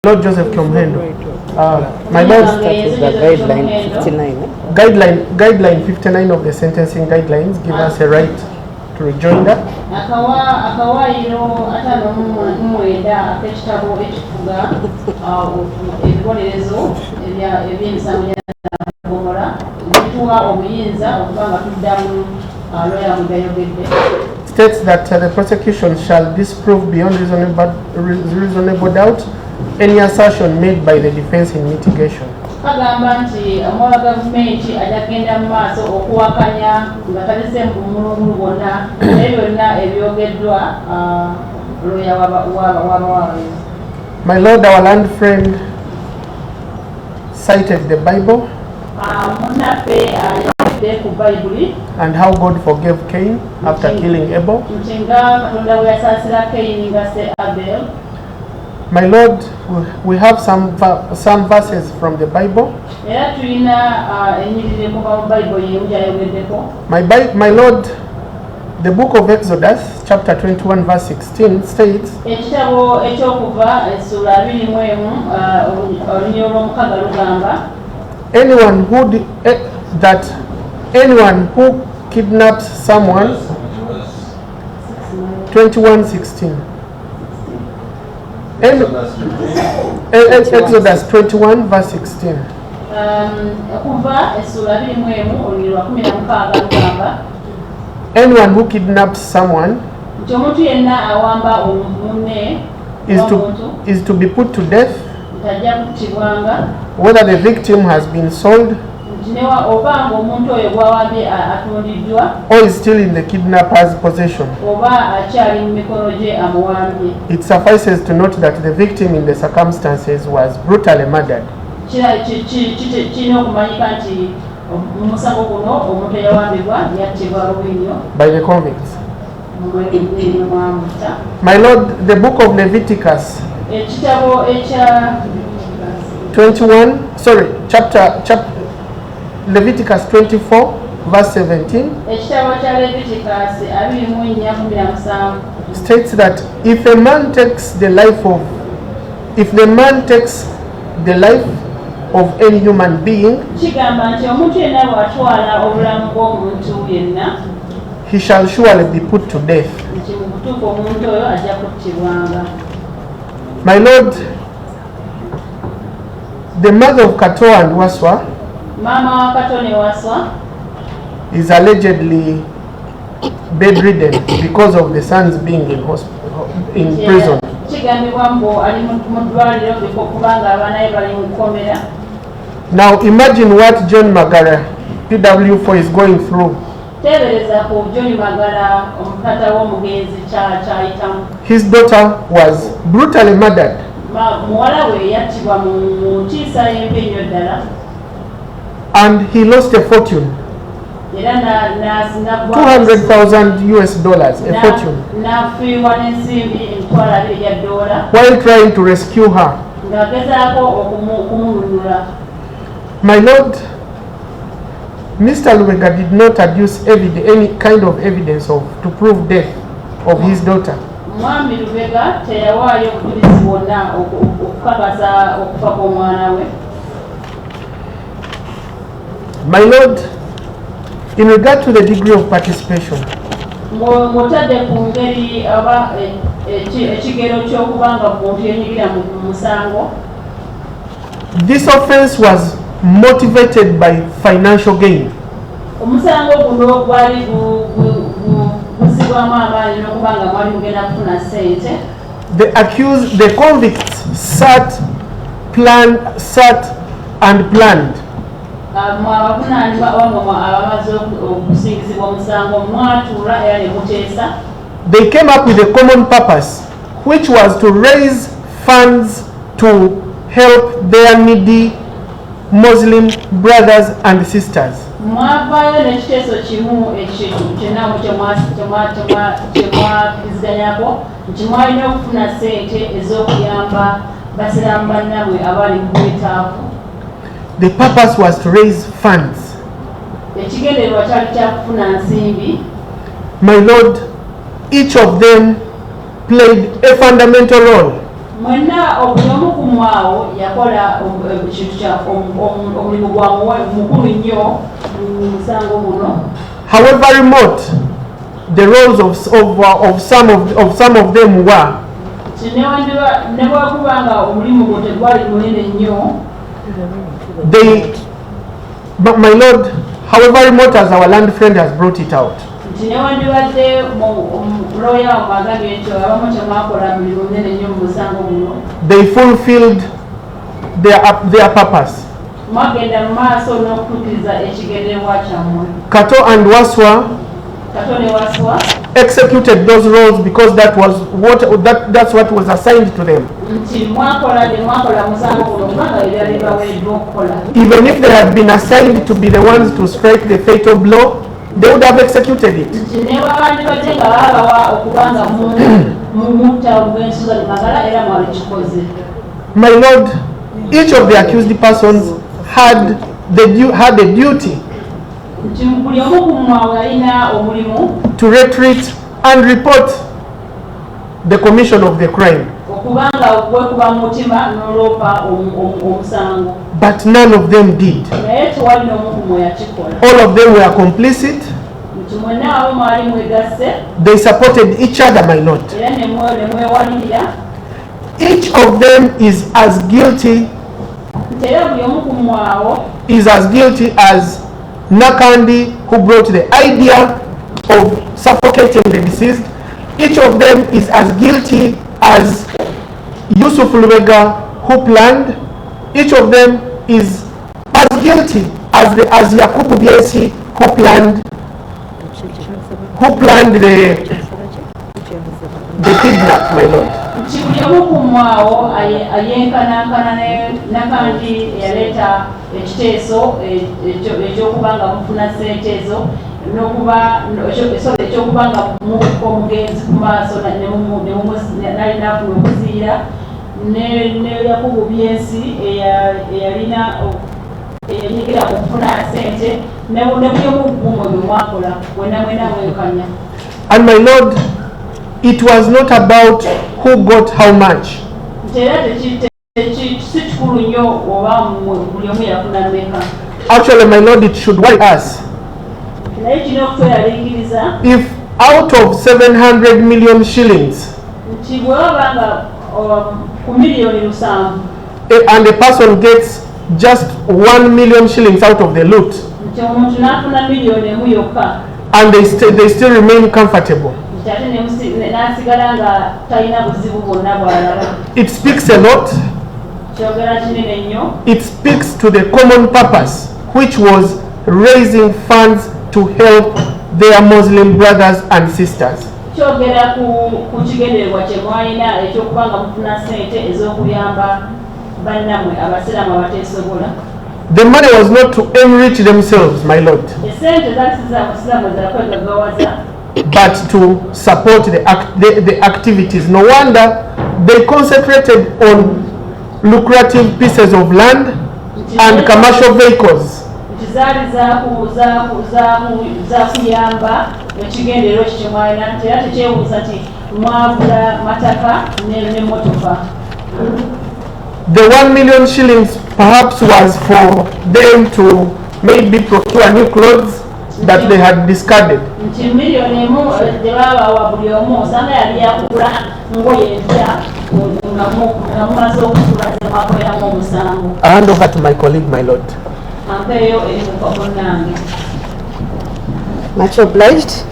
Lord Joseph Kiomhendo. My Lord, the guideline 59. Guideline 59 of the sentencing guidelines give us a right to rejoinder. States that the prosecution shall disprove beyond reasonable doubt any assertion made by the defense in mitigation. My Lord, our learned friend cited the Bible and how God forgave Cain after killing Abel. My Lord, we have some verses from the Bible. My Lord, the book of Exodus, chapter 21, verse 16 states, anyone who kidnaps someone, 21:16. Exodus 21 verse 16. Anyone who kidnaps someone is to be put to death, whether the victim has been sold or is still in the kidnapper's possession. It suffices to note that the victim in the circumstances was brutally murdered. By the convicts. My Lord, the book of Leviticus 21, chapter Leviticus 24 verse 17 states that if the man takes the life of any human being, he shall surely be put to death. My Lord, the mother of Kato and Waswa is allegedly bedridden because of the sons being in prison. Now imagine what John Magara, PW4, is going through. His daughter was brutally murdered. And he lost a fortune, $200,000 US, a fortune, while trying to rescue her. My Lord, Mr. Looya did not adduce any kind of evidence to prove death of his daughter. My Lord, in regard to the degree of participation, this offense was motivated by financial gain. The convicts sat and planned. They came up with a common purpose, which was to raise funds to help their needy Muslim brothers and sisters. The purpose was to raise funds. My Lord, each of them played a fundamental role. Mwenna obuyomu kumwao yakola ekintu kya omulimu gwa mukulu nnyo musango guno. However remote the roles of some of them were, but my Lord, however remote as our land friend has brought it out, they fulfilled their purpose. Kato and Waswa executed those roles because that's what was assigned to them. Even if they had been assigned to be the ones to strike the fatal blow, they would have executed it. My Lord, each of the accused persons had a duty to retreat and report the commission of the crime. But none of them did. All of them were complicit. They supported each other, my Lord. Each of them is as guilty as Nakandi, who brought the idea of suffocating the deceased. Each of them is as guilty as Yusuf Lubega, who planned. Each of them is as guilty as Yakubu Biesi, who planned the kidnap, my Lord. Nakandi yaleta ekiteeso ekyokubanga mufuna sentezo ekyokubanga omugenzi ku maaso nalina okuziira ne Yakubu Byensi eyalina eyanyigira okufuna sente ne buyomuggumo bwe mwakola mwena mwenkanya. And my Lord, it was not about who got how much. Actually, my Lord, it should worry us. If out of 700 million shillings, and a person gets just 1 million shillings out of the loot, and they still remain comfortable, it speaks a lot. It speaks to the common purpose, which was raising funds to help their Muslim brothers and sisters. The money was not to enrich themselves, my Lord, but to support the activities. No wonder they concentrated on lucrative pieces of land and commercial vehicles. The 1 million shillings perhaps was for them to maybe procure new clothes that they had discarded. I hand over to my colleague, my Lord. Much obliged.